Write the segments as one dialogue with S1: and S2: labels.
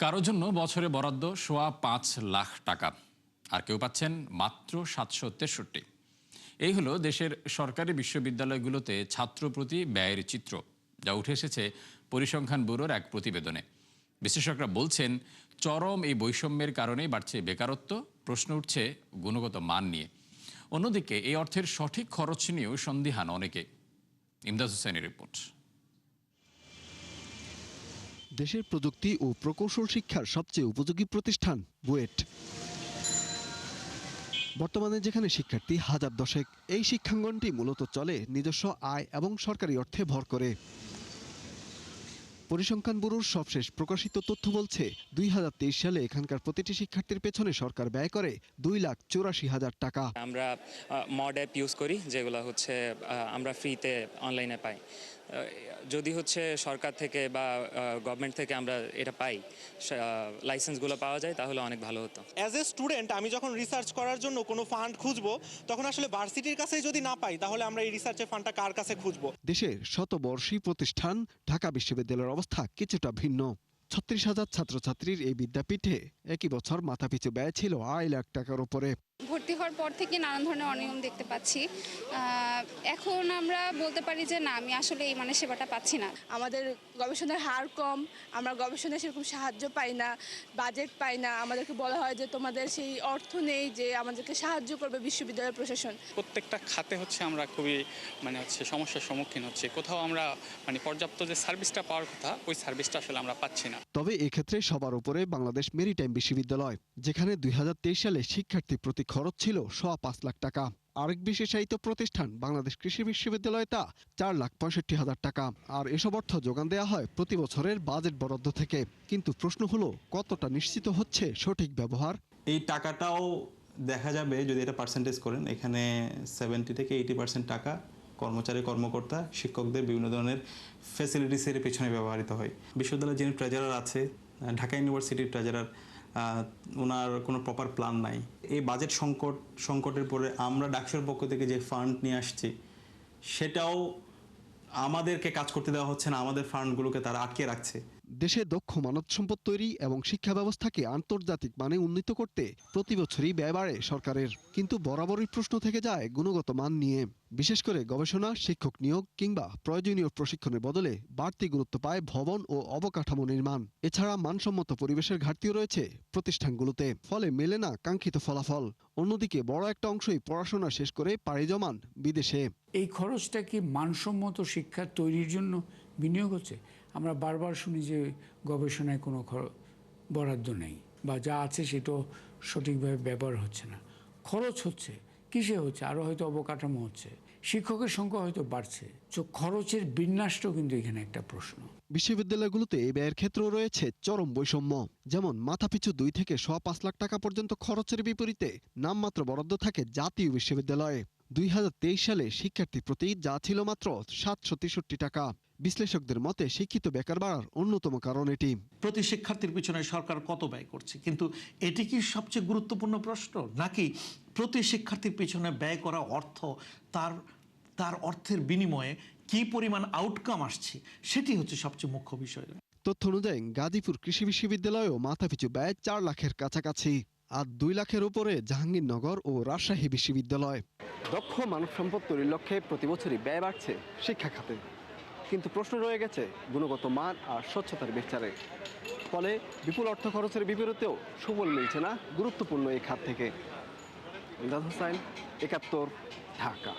S1: কারোর জন্য বছরে বরাদ্দ সোয়া ৫ লাখ টাকা, আর কেউ পাচ্ছেন মাত্র ৭৬৩। এই হলো দেশের সরকারি বিশ্ববিদ্যালয়গুলোতে ছাত্র প্রতি ব্যয়ের চিত্র, যা উঠে এসেছে পরিসংখ্যান ব্যুরোর এক প্রতিবেদনে। বিশ্লেষকরা বলছেন, চরম এই বৈষম্যের কারণেই বাড়ছে বেকারত্ব, প্রশ্ন উঠছে গুণগত মান নিয়ে। অন্যদিকে এই অর্থের সঠিক খরচ নিয়েও সন্দিহান অনেকে। ইমদাদ হোসেনের রিপোর্ট।
S2: দেশের প্রযুক্তি ও প্রকৌশল শিক্ষার সবচেয়ে উপযোগী প্রতিষ্ঠান বুয়েট। বর্তমানে যেখানে শিক্ষার্থী হাজার দশেক, এই শিক্ষাঙ্গনটি মূলত চলে নিজস্ব আয় এবং সরকারি অর্থে ভর করে। পরিসংখ্যান ব্যুরোর সবশেষ প্রকাশিত তথ্য বলছে, ২০২৩ সালে এখানকার প্রতিটি শিক্ষার্থীর পেছনে সরকার ব্যয় করে ২,৮৪,০০০ টাকা।
S3: আমরা মড অ্যাপ ইউজ করি, যেগুলো হচ্ছে আমরা ফ্রিতে অনলাইনে পাই। যদি হচ্ছে সরকার থেকে বা গভর্নমেন্ট থেকে আমরা এটা পাই, লাইসেন্সগুলো পাওয়া যায়, তাহলে অনেক ভালো হতো।
S4: অ্যাজ এ স্টুডেন্ট আমি যখন রিসার্চ করার জন্য কোনো ফান্ড খুঁজবো, তখন আসলে ভার্সিটির কাছেই যদি না পাই, তাহলে আমরা এই রিসার্চের ফান্ডটা কার কাছে খুঁজবো?
S2: দেশের শতবর্ষী প্রতিষ্ঠান ঢাকা বিশ্ববিদ্যালয়ের অবস্থা কিছুটা ভিন্ন। ৩৬,০০০ ছাত্রছাত্রীর এই বিদ্যাপীঠে একই বছর মাথাপিছু ব্যয় ছিল ২.৫ লাখ টাকার উপরে।
S5: ভর্তি হওয়ার পর থেকে নানান ধরনের অনিয়ম দেখতে পাচ্ছি। এখন আমরা বলতে পারি যে না, আমি আসলে এই মানের সেবাটা পাচ্ছি না।
S6: আমাদের গবেষণার হার কম, আমরা গবেষণায় সেরকম সাহায্য পাই না, বাজেট পাই না। আমাদেরকে বলা হয় যে তোমাদের সেই অর্থ নেই যে আমাদেরকে সাহায্য করবে বিশ্ববিদ্যালয় প্রশাসন।
S7: প্রত্যেকটা খাতে হচ্ছে আমরা খুবই সমস্যার সম্মুখীন হচ্ছি। কোথাও আমরা পর্যাপ্ত যে সার্ভিসটা পাওয়ার কথা, ওই সার্ভিসটা আসলে আমরা পাচ্ছি না।
S2: তবে এক্ষেত্রে সবার উপরে বাংলাদেশ মেরিটাইম বিশ্ববিদ্যালয়, যেখানে ২০২৩ সালে শিক্ষার্থী প্রতি খরচ ছিল সোয়া ৫ লাখ টাকা। আরেক বিশেষায়িত প্রতিষ্ঠান বাংলাদেশ কৃষি বিশ্ববিদ্যালয়, তা ৪,৬৫,০০০ টাকা। আর এসব অর্থ যোগান দেওয়া হয় প্রতি বছরের বাজেট বরাদ্দ থেকে। কিন্তু প্রশ্ন হলো, কতটা নিশ্চিত হচ্ছে সঠিক ব্যবহার?
S8: এই টাকাটাও দেখা যাবে যদি এটা পার্সেন্টেজ করেন, এখানে 70 থেকে 80% টাকা কর্মচারী, কর্মকর্তা, শিক্ষকদের বিভিন্ন ধরনের ফ্যাসিলিটিসের পেছনে ব্যবহৃত হয়। বিশ্ববিদ্যালয়ের যিনি ট্রেজারার আছে, ঢাকা ইউনিভার্সিটির ট্রেজারার, ওনার কোনো প্রপার প্ল্যান নাই। এই বাজেট সংকটের পরে আমরা ডাকসুর পক্ষ থেকে যে ফান্ড নিয়ে আসছি, সেটাও আমাদেরকে কাজ করতে দেওয়া হচ্ছে না, আমাদের ফান্ডগুলোকে তারা আটকে রাখছে।
S2: দেশে দক্ষ মানব সম্পদ তৈরি এবং শিক্ষা ব্যবস্থাকে আন্তর্জাতিক মানে উন্নীত করতে প্রতি বছরই ব্যয় বাড়ে সরকারের। কিন্তু বরাবরই প্রশ্ন থেকে যায় গুণগত মান নিয়ে। বিশেষ করে গবেষণা, শিক্ষক নিয়োগ কিংবা প্রয়োজনীয় প্রশিক্ষণের বদলে বাড়তি গুরুত্ব পায় ভবন ও অবকাঠামো নির্মাণ। এছাড়া মানসম্মত পরিবেশের ঘাটতিও রয়েছে প্রতিষ্ঠানগুলোতে, ফলে মেলে না কাঙ্ক্ষিত ফলাফল। অন্যদিকে বড় একটা অংশই পড়াশোনা শেষ করে পাড়ি জমান বিদেশে।
S9: এই খরচটা কি মানসম্মত শিক্ষা তৈরির জন্য বিনিয়োগ হচ্ছে? আমরা বারবার শুনি যে গবেষণায় কোনো বরাদ্দ নেই, বা যা আছে সেটাও সঠিকভাবে ব্যবহার হচ্ছে না। খরচ হচ্ছে, কিসে হচ্ছে? আরও হয়তো অবকাঠামো হচ্ছে, শিক্ষকের সংখ্যা হয়তো বাড়ছে। তো খরচের বিন্যাসটাও কিন্তু এখানে একটা প্রশ্ন।
S2: বিশ্ববিদ্যালয়গুলোতে এই ব্যয়ের ক্ষেত্রেও রয়েছে চরম বৈষম্য। যেমন মাথাপিছু ২ থেকে সোয়া ৫ লাখ টাকা পর্যন্ত খরচের বিপরীতে নামমাত্র বরাদ্দ থাকে জাতীয় বিশ্ববিদ্যালয়ে। ২০২৩ সালে শিক্ষার্থী প্রতি যা ছিল মাত্র ৭৬৩ টাকা। বিশ্লেষকদের মতে শিক্ষিত বেকার বাড়ার অন্যতম কারণ এটি।
S10: প্রতি শিক্ষার্থীর পিছনে সরকার কত ব্যয় করছে, কিন্তু এটি কি সবচেয়ে গুরুত্বপূর্ণ প্রশ্ন, নাকি প্রতি শিক্ষার্থীর পিছনে ব্যয় করা অর্থ, তার অর্থের বিনিময়ে কি পরিমাণ আউটকাম আসছে, সেটি হচ্ছে সবচেয়ে মুখ্য বিষয়।
S2: তথ্য অনুযায়ী গাজীপুর কৃষি বিশ্ববিদ্যালয়েও মাথাপিছু ব্যয় ৪ লাখের কাছাকাছি, আর ২ লাখের উপরে জাহাঙ্গীরনগর ও রাজশাহী বিশ্ববিদ্যালয়। দক্ষ মানব সম্পদ তৈরির লক্ষ্যে প্রতি বছরই ব্যয় বাড়ছে শিক্ষা খাতে, কিন্তু প্রশ্ন রয়ে গেছে গুণগত মান আর স্বচ্ছতার বিচারে। ফলে বিপুল অর্থ খরচের বিপরীতেও সুফল মিলছে না গুরুত্বপূর্ণ এই খাত থেকে। ইমদাদ হোসেন, ৭১, ঢাকা।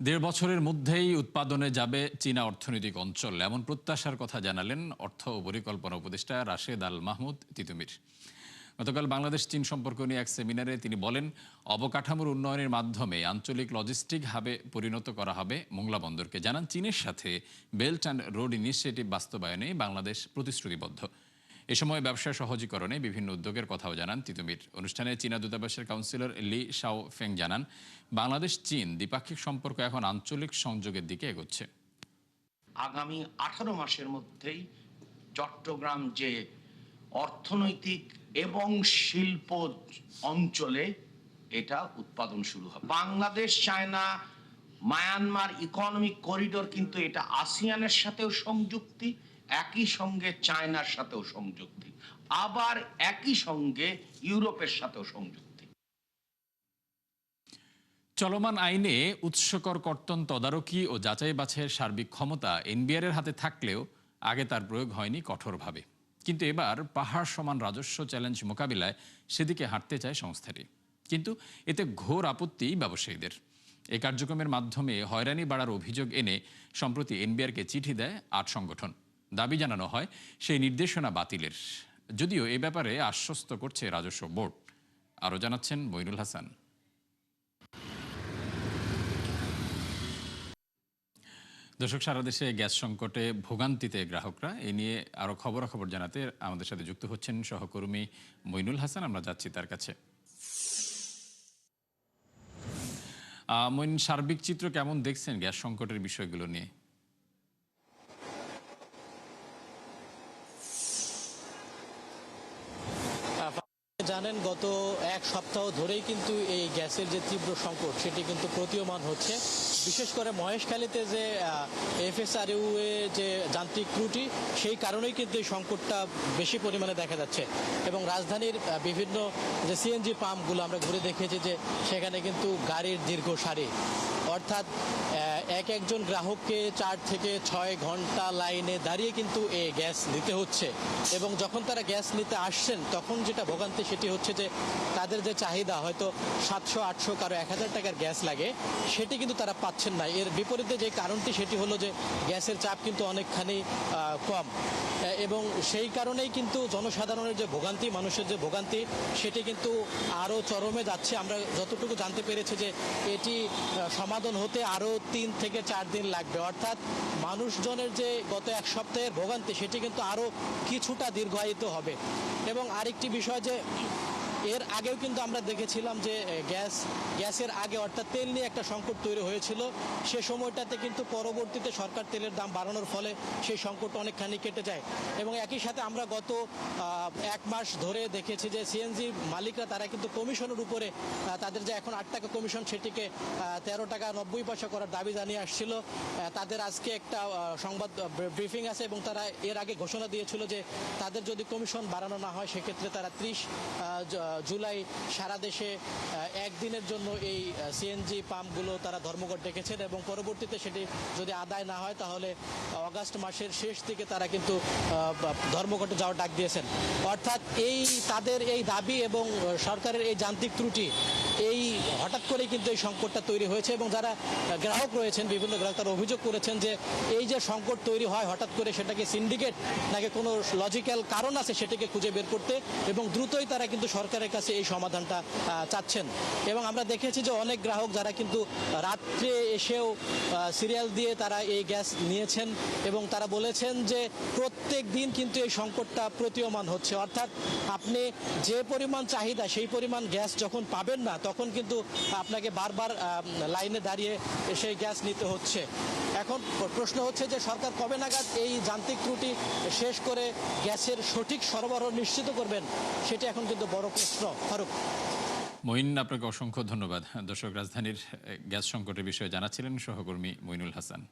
S1: ১.৫ বছরের মধ্যেই উৎপাদনে যাবে চীনা অর্থনৈতিক অঞ্চল, এমন প্রত্যাশার কথা জানালেন অর্থ ও পরিকল্পনা উপদেষ্টা রাশেদ আল মাহমুদ তিতুমির। গতকাল বাংলাদেশ চীন সম্পর্ক নিয়ে এক সেমিনারে তিনি বলেন, অবকাঠামোর উন্নয়নের মাধ্যমে আঞ্চলিক লজিস্টিক হাবে পরিণত করা হবে মোংলা বন্দরকে। জানান, চীনের সাথে বেল্ট অ্যান্ড রোড ইনিশিয়েটিভ বাস্তবায়নে বাংলাদেশ প্রতিশ্রুতিবদ্ধ। এ সময় ব্যবসা সহজীকরণে বিভিন্ন উদ্যোগের কথাও জানান তিতুমির। অনুষ্ঠানে চীনা দূতাবাসের কাউন্সিলর লি শাও ফেং জানান, বাংলাদেশ চীন দ্বিপাক্ষিক সম্পর্ক এখন আঞ্চলিক সংযোগের দিকে এগোচ্ছে।
S11: আগামী 18 মাসের মধ্যেই চট্টগ্রাম যে অর্থনৈতিক এবং শিল্প অঞ্চলে এটা উৎপাদন শুরু হবে। Bangladesh, China, Myanmar economic corridor, কিন্তু এটা আসিয়ানের সাথেও সংযুক্তি একই সঙ্গে চায়নার সাথেও সংযোগ দিই, আবার একই সঙ্গে ইউরোপের সাথেও সংযোগ দিই।
S1: চলমান আইনে উৎসকর কর্তন তদারকি ও যাচাই বাছাইয়ের সার্বিক ক্ষমতা এনবিআর এর হাতে থাকলেও আগে তার প্রয়োগ হয়নি কঠোরভাবে। কিন্তু এবার পাহাড় সমান রাজস্ব চ্যালেঞ্জ মোকাবিলায় সেদিকে হাঁটতে চায় সংস্থাটি। কিন্তু এতে ঘোর আপত্তি ব্যবসায়ীদের। এই কার্যক্রমের মাধ্যমে হয়রানি বাড়ার অভিযোগ এনে সম্প্রতি এনবিআরকে চিঠি দেয় ৮ সংগঠন। দাবি জানানো হয় সেই নির্দেশনা বাতিলের, যদিও এ ব্যাপারে আশ্বস্ত করছে রাজস্ব বোর্ড। আরও জানাচ্ছেন মইনুল হাসান। দর্শক, সারা দেশে গ্যাস সংকটে ভোগান্তিতে গ্রাহকরা, এ নিয়ে আরও খবরাখবর জানাতে আমাদের সাথে যুক্ত হচ্ছেন সহকর্মী মইনুল হাসান। আমরা যাচ্ছি তার কাছে। মইন, সার্বিক চিত্র কেমন দেখছেন গ্যাস সংকটের বিষয়গুলো নিয়ে?
S12: জানেন, গত এক সপ্তাহ ধরেই কিন্তু এই গ্যাসের যে তীব্র সংকট সেটি কিন্তু প্রতীয়মান হচ্ছে। বিশেষ করে মহেশখালীতে যে এফএসআরইউ এর যে যান্ত্রিক ত্রুটি, সেই কারণেই কিন্তু এই সংকটটা বেশি পরিমাণে দেখা যাচ্ছে। এবং রাজধানীর বিভিন্ন যে সিএনজি পাম্পগুলো আমরা ঘুরে দেখেছি যে সেখানে কিন্তু গাড়ির দীর্ঘ সারি, অর্থাৎ একজন গ্রাহককে 4 থেকে 6 ঘন্টা লাইনে দাঁড়িয়ে কিন্তু এই গ্যাস নিতে হচ্ছে। এবং যখন তারা গ্যাস নিতে আসছেন তখন যেটা ভোগান্তি সেটি হচ্ছে যে তাদের যে চাহিদা হয়তো 700-800 কারো 1000 টাকার গ্যাস লাগে, সেটি কিন্তু তারা পাচ্ছেন না। এর বিপরীতে যে কারণটি সেটি হলো যে গ্যাসের চাপ কিন্তু অনেকখানি কম, এবং সেই কারণেই কিন্তু জনসাধারণের যে ভোগান্তি, মানুষের যে ভোগান্তি, সেটি কিন্তু আরও চরমে যাচ্ছে। আমরা যতটুকু জানতে পেরেছি যে এটি সমাধান হতে আরও 3 থেকে 4 দিন লাগবে, অর্থাৎ মানুষজনের যে গত এক সপ্তাহের ভোগান্তি সেটি কিন্তু আরও কিছুটা দীর্ঘায়িত হবে। এবং আরেকটি বিষয় যে এর আগেও কিন্তু আমরা দেখেছিলাম যে গ্যাসের আগে অর্থাৎ তেল নিয়ে একটা সংকট তৈরি হয়েছিল। সে সময়টাতে কিন্তু পরবর্তীতে সরকার তেলের দাম বাড়ানোর ফলে সেই সংকট অনেকখানি কেটে যায়। এবং একই সাথে আমরা গত 1 মাস ধরে দেখেছি যে সিএনজি মালিকরা তারা কিন্তু কমিশনের উপরে তাদের যে এখন 8 টাকা কমিশন সেটিকে 13 টাকা 90 পয়সা করার দাবি জানিয়ে আসছিল। তাদের আজকে একটা সংবাদ ব্রিফিং আছে এবং তারা এর আগে ঘোষণা দিয়েছিল যে তাদের যদি কমিশন বাড়ানো না হয় সেক্ষেত্রে তারা 30 জুলাই সারা দেশে একদিনের জন্য এই সিএনজি পাম্পগুলো তারা ধর্মঘট ডেকেছেন। এবং পরবর্তীতে সেটি যদি আদায় না হয় তাহলে অগাস্ট মাসের শেষ দিকে তারা কিন্তু ধর্মঘটে যাওয়ার ডাক দিয়েছেন। অর্থাৎ এই তাদের এই দাবি এবং সরকারের এই যান্ত্রিক ত্রুটি, এই হঠাৎ করেই কিন্তু এই সংকটটা তৈরি হয়েছে। এবং যারা গ্রাহক রয়েছেন, বিভিন্ন গ্রাহক তারা অভিযোগ করেছেন যে এই যে সংকট তৈরি হয় হঠাৎ করে, সেটাকে সিন্ডিকেট নাকি কোনো লজিক্যাল কারণ আছে সেটাকে খুঁজে বের করতে, এবং দ্রুতই তারা কিন্তু সরকারের কাছে এই সমাধানটা চাচ্ছেন। এবং আমরা দেখেছি যে অনেক গ্রাহক যারা কিন্তু রাত্রে এসেও সিরিয়াল দিয়ে তারা এই গ্যাস নিয়েছেন এবং তারা বলেছেন যে প্রত্যেক দিন কিন্তু এই সংকটটা প্রতীয়মান হচ্ছে। অর্থাৎ আপনি যে পরিমাণ চাহিদা সেই পরিমাণ গ্যাস যখন পাবেন না তখন কিন্তু আপনাকে বারবার লাইনে দাঁড়িয়ে সেই গ্যাস নিতে হচ্ছে। এখন প্রশ্ন হচ্ছে যে সরকার কবে নাগাদ এই যান্ত্রিক ত্রুটি শেষ করে গ্যাসের সঠিক সরবরাহ নিশ্চিত করবেন, সেটা এখন কিন্তু বড় প্রশ্ন। ফারুক।
S1: মঈন, আপনাকে অসংখ্য ধন্যবাদ। দর্শক, রাজধানীর গ্যাস সংকটের বিষয়ে জানাচ্ছিলেন সহকর্মী মইনুল হাসান।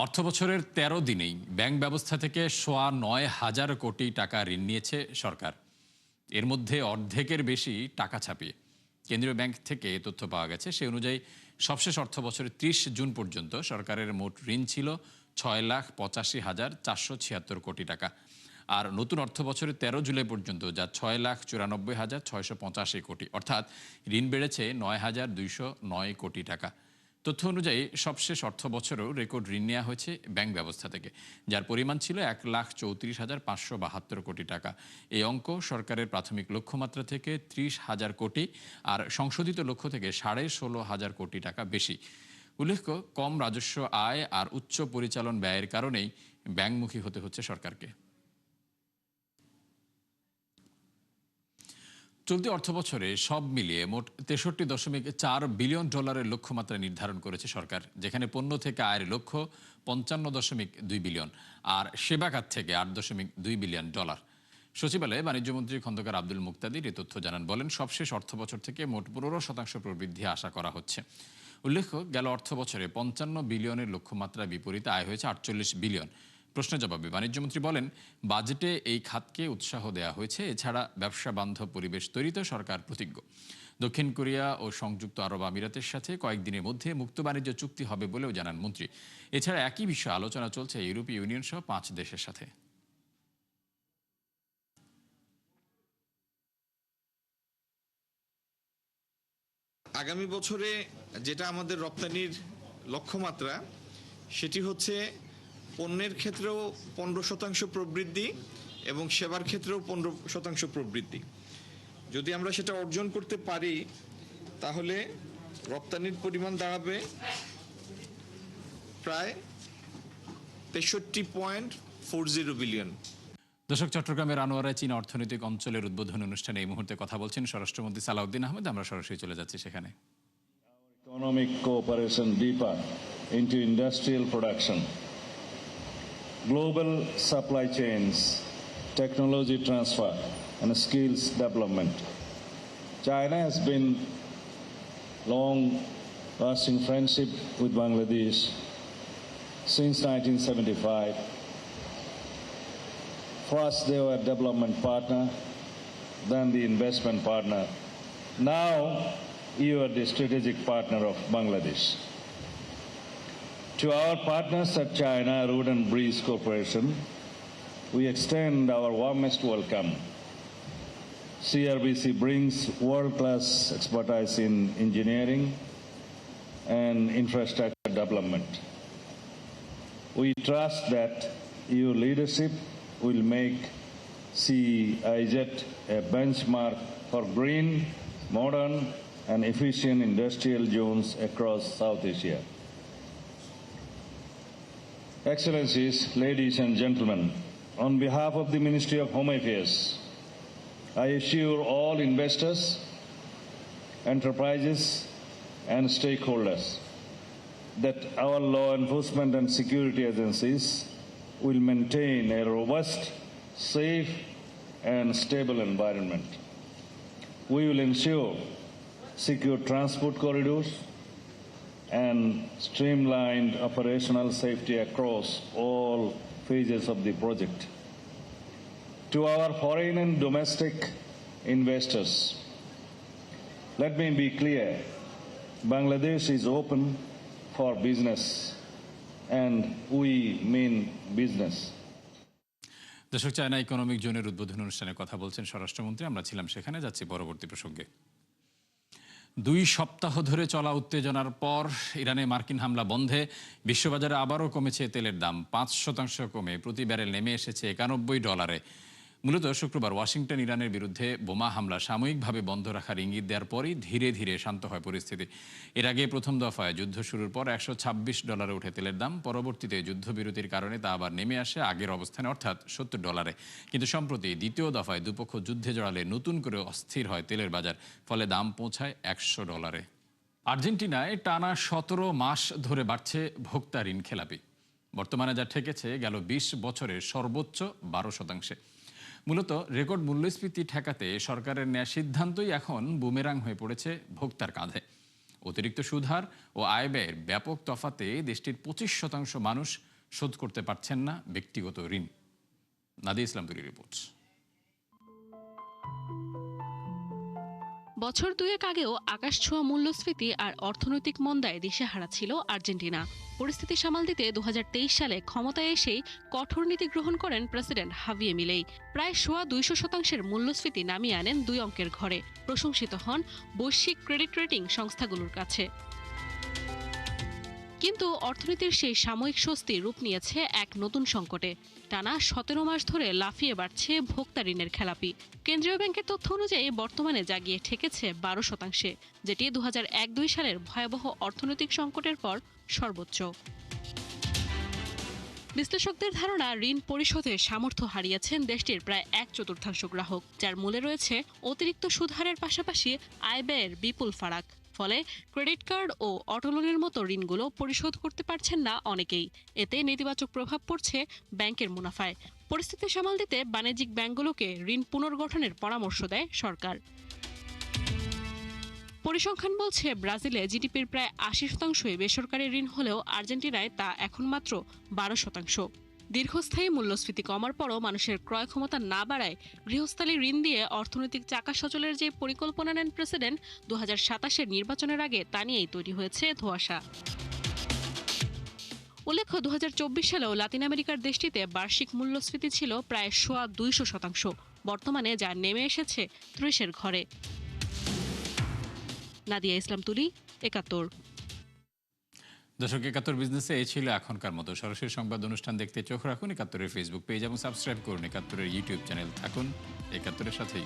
S1: অর্থবছরের 13 দিনেই ব্যাংক ব্যবস্থা থেকে 9,500 কোটি টাকা ঋণ নিয়েছে সরকার। এর মধ্যে অর্ধেকের বেশি টাকা ছাপিয়ে। কেন্দ্রীয় ব্যাংক থেকে তথ্য পাওয়া গেছে, সে অনুযায়ী সবশেষ অর্থ বছরের 30 জুন পর্যন্ত সরকারের মোট ঋণ ছিল 6,85,476 কোটি টাকা। আর নতুন অর্থ বছরের 13 জুলাই পর্যন্ত যা 6,94,685 কোটি, অর্থাৎ ঋণ বেড়েছে 9,209 কোটি টাকা। তথ্য অনুযায়ী সবশেষ অর্থ বছরেও রেকর্ড ঋণ নেওয়া হয়েছে ব্যাংক ব্যবস্থা থেকে, যার পরিমাণ ছিল 1,34,572 কোটি টাকা। এই অঙ্ক সরকারের প্রাথমিক লক্ষ্যমাত্রা থেকে 30,000 কোটি আর সংশোধিত লক্ষ্য থেকে 16,500 কোটি টাকা বেশি। উল্লেখ্য, কম রাজস্ব আয় আর উচ্চ পরিচালন ব্যয়ের কারণেই ব্যাংকমুখী হতে হচ্ছে সরকারকে। চলতি অর্থবছরে সব মিলিয়ে মোট 63.4 বিলিয়ন ডলারের লক্ষ্যমাত্রা নির্ধারণ করেছে সরকার, যেখানে পণ্য থেকে আয়ের লক্ষ্য 55.2 বিলিয়ন আর সেবা খাত থেকে 8.2 বিলিয়ন ডলার। সচিবালয়ে বাণিজ্যমন্ত্রী খন্দকার আব্দুল মুক্তাদির এ তথ্য জানান। বলেন, সবশেষ অর্থবছর থেকে মোট 15% প্রবৃদ্ধি আশা করা হচ্ছে। উল্লেখ্য, গেল অর্থ বছরে 55 বিলিয়নের লক্ষ্যমাত্রার বিপরীতে আয় হয়েছে 48 বিলিয়ন। প্রশ্নের জবাবে বাণিজ্যমন্ত্রী বলেন, বাজেটে এই খাতকে উৎসাহ দেওয়া হয়েছে। এছাড়া ব্যবসা বান্ধব পরিবেশ তৈরিতে সরকার প্রতিজ্ঞ। দক্ষিণ কোরিয়া ও সংযুক্ত আরব আমিরাতের সাথে কয়েকদিনের মধ্যে মুক্ত বাণিজ্য চুক্তি হবে বলেও জানান মন্ত্রী। এছাড়া একই বিষয়ে আলোচনা চলছে ইউরোপীয় ইউনিয়ন সহ 5 দেশের সাথে।
S13: আগামী বছরে যেটা আমাদের রপ্তানির লক্ষ্যমাত্রা, সেটি হচ্ছে পণ্যের ক্ষেত্রেও 15% প্রবৃদ্ধি এবং সেবার ক্ষেত্রেও 15% প্রবৃদ্ধি। যদি আমরা সেটা অর্জন করতে পারি তাহলে রপ্তানির পরিমাণ দাঁড়াবে প্রায় 63.40 বিলিয়ন।
S1: দর্শক, চট্টগ্রামের আনোয়ারায় চীন অর্থনৈতিক অঞ্চলের উদ্বোধন অনুষ্ঠানে এই মুহূর্তে কথা বলছেন স্বরাষ্ট্রমন্ত্রী সালাউদ্দিন আহমেদ। আমরা সরাসরি চলে যাচ্ছি সেখানে।
S14: Economic cooperation deeper into industrial production, global supply chains, technology transfer and skills development. China has been long-lasting friendship with Bangladesh since 1975. First they were development partner, then the investment partner. Now you are the strategic partner of Bangladesh. To our partners at China Road and Breeze Corporation, we extend our warmest welcome. CRBC brings world-class expertise in engineering and infrastructure development. We trust that your leadership will make CIZ a benchmark for green, modern and efficient industrial zones across South Asia. Excellencies, ladies and gentlemen, on behalf of the Ministry of Home Affairs, I assure all investors, enterprises and stakeholders that our law enforcement and security agencies will maintain a robust, safe and stable environment. We will ensure secure transport corridors and streamlined operational safety across all phases of the project. To our foreign and domestic investors, let me be clear, Bangladesh is open for business and we mean business.
S1: দর্শক, China economic জোনের উদ্বোধন অনুষ্ঠানে কথা বলছেন স্বরাষ্ট্রমন্ত্রী। আমরা ছিলাম সেখানে, যাচ্ছি পরবর্তী প্রসঙ্গে। 2 সপ্তাহ ধরে চলা উত্তেজনার পর ইরানে মার্কিন হামলা বন্ধে বিশ্ববাজারে আবারও কমেছে তেলের দাম। 5% কমে প্রতি ব্যারেল নেমে এসেছে $91। মূলত শুক্রবার ওয়াশিংটন ইরানের বিরুদ্ধে বোমা হামলা সাময়িকভাবে বন্ধ রাখার ইঙ্গিত দেওয়ার পরই ধীরে ধীরে শান্ত হয় পরিস্থিতি। এর আগে প্রথম দফায় যুদ্ধ শুরুর পর $126 উঠে তেলের দাম। পরবর্তীতে যুদ্ধবিরতির কারণে তা আবার নেমে আসে আগের অবস্থানে, অর্থাৎ $70। কিন্তু সম্প্রতি দ্বিতীয় দফায় দুপক্ষ যুদ্ধে জড়ালে নতুন করে অস্থির হয় তেলের বাজার, ফলে দাম পৌঁছায় $100। আর্জেন্টিনায় টানা 17 মাস ধরে বাড়ছে ভোক্তা ঋণ খেলাপি। বর্তমানে যা ঠেকেছে গেল 20 বছরের সর্বোচ্চ 12%। মূলত রেকর্ড মূল্যস্ফীতি ঠেকাতে সরকারের নেওয়া সিদ্ধান্তই এখন বুমেরাং হয়ে পড়েছে ভোক্তার কাঁধে। অতিরিক্ত সুদহার ও আয় ব্যয়ের ব্যাপক তফাতে দেশটির 25% মানুষ শোধ করতে পারছেন না ব্যক্তিগত ঋণ। নাদিয়া ইসলাম তুলির রিপোর্ট।
S15: বছর দুয়েক আগেও আকাশছোঁয়া মূল্যস্ফীতি আর অর্থনৈতিক মন্দায় দিশেহারা ছিল আর্জেন্টিনা। পরিস্থিতি সামাল দিতে 2023 সালে ক্ষমতায় এসেই কঠোর নীতি গ্রহণ করেন প্রেসিডেন্ট হাভিয়ে মিলেই। প্রায় 200% মূল্যস্ফীতি নামিয়ে আনেন 2 অঙ্কের ঘরে। প্রশংসিত হন বৈশ্বিক ক্রেডিট রেটিং সংস্থাগুলোর কাছে। কিন্তু অর্থনীতির সেই সাময়িক স্বস্তি রূপ নিয়েছে এক নতুন সংকটে। টানা 17 মাস ধরে লাফিয়ে বাড়ছে ভোক্তা ঋণের খেলাপি। কেন্দ্রীয় ব্যাংকের তথ্য অনুযায়ী বর্তমানে যা গিয়ে ঠেকেছে 12%, যেটি 2001-2 সালের ভয়াবহ অর্থনৈতিক সংকটের পর সর্বোচ্চ। বিশ্লেষকদের ধারণা, ঋণ পরিশোধের সামর্থ্য হারিয়েছেন দেশটির প্রায় 1/4 গ্রাহক, যার মূলে রয়েছে অতিরিক্ত সুদহারের পাশাপাশি আয় ব্যয়ের বিপুল ফারাক। ফলে ক্রেডিট কার্ড ও অটো লোনের মতো ঋণগুলো পরিশোধ করতে পারছেন না অনেকেই। এতে নেতিবাচক প্রভাব পড়ছে ব্যাংকের মুনাফায়। পরিস্থিতি সামাল দিতে বাণিজ্যিক ব্যাংকগুলোকে ঋণ পুনর্গঠনের পরামর্শ দেয় সরকার। পরিসংখ্যান বলছে ব্রাজিলে জিডিপির প্রায় ৮০% বেসরকারি ঋণ হলেও আর্জেন্টিনায় তা এখন মাত্র ১২%। দীর্ঘস্থায়ী মূল্যস্ফীতি কমার পরও মানুষের ক্রয় ক্ষমতা না বাড়ায় গৃহস্থালী ঋণ দিয়ে অর্থনৈতিক চাকা সচলের যে পরিকল্পনা নেন প্রেসিডেন্ট ২০২৭-এর নির্বাচনের আগে তা নিয়েই তৈরি হয়েছে ধোঁয়াশা। উল্লেখ্য ২০২৪ সালেও লাতিন আমেরিকার দেশটিতে বার্ষিক মূল্যস্ফীতি ছিল প্রায় ২০০%। বর্তমানে যা নেমে এসেছে ৩০-এর ঘরে। নাদিয়া ইসলাম তুলি, ৭১।
S1: দর্শক, ৭১ বিজনেসে এই ছিল এখনকার মতো। সরাসরি সংবাদ অনুষ্ঠান দেখতে চোখ রাখুন ৭১-এর ফেসবুক পেজ এবং সাবস্ক্রাইব করুন ৭১-এর ইউটিউব চ্যানেল। থাকুন ৭১-এর সাথেই।